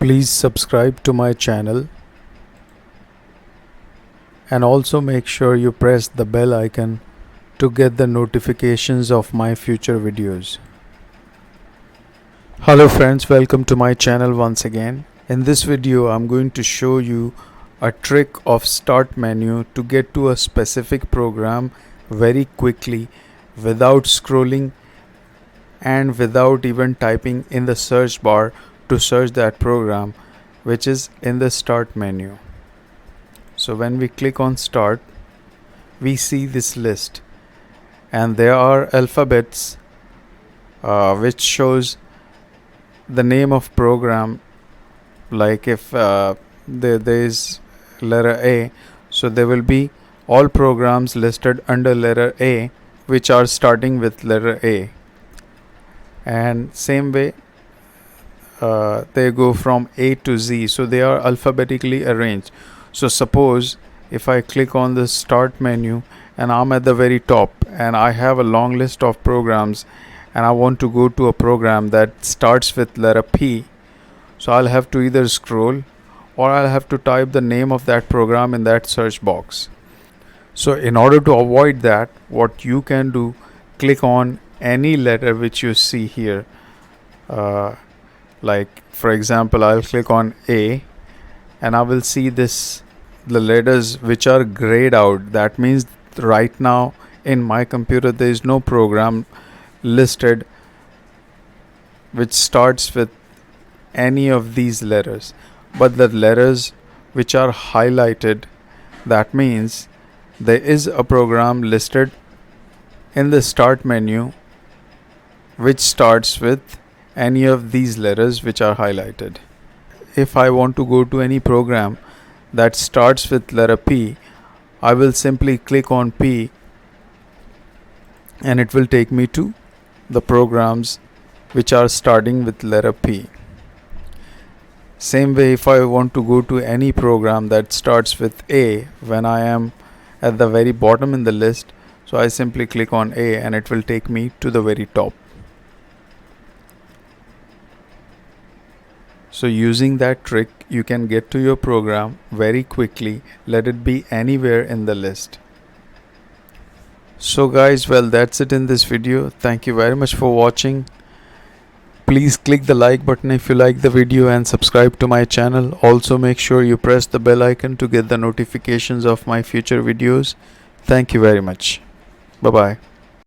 Please subscribe to my channel and also make sure you press the bell icon to get the notifications of my future videos. Hello friends, welcome to my channel once again. In this video I'm going to show you a trick of start menu to get to a specific program very quickly without scrolling and without even typing in the search bar to search that program, which is in the start menu. So when we click on start, we see this list and there are alphabets which shows the name of program. Like if there is letter A, so there will be all programs listed under letter A which are starting with letter A, and same way they go from A to Z, so they are alphabetically arranged. So suppose if I click on the start menu and I'm at the very top and I have a long list of programs and I want to go to a program that starts with letter P, so I'll have to either scroll or I'll have to type the name of that program in that search box. So in order to avoid that, what you can do, click on any letter which you see here. Like for example, I'll click on A and I will see the letters which are grayed out. That means right now in my computer there is no program listed which starts with any of these letters, but the letters which are highlighted, that means there is a program listed in the start menu which starts with any of these letters which are highlighted. If I want to go to any program that starts with letter P, I will simply click on P and it will take me to the programs which are starting with letter P. Same way, if I want to go to any program that starts with A when I am at the very bottom in the list, so I simply click on A and it will take me to the very top. So using that trick, you can get to your program very quickly, let it be anywhere in the list. So guys, well, that's it in this video. Thank you very much for watching. Please click the like button if you like the video and subscribe to my channel. Also make sure you press the bell icon to get the notifications of my future videos. Thank you very much. Bye bye.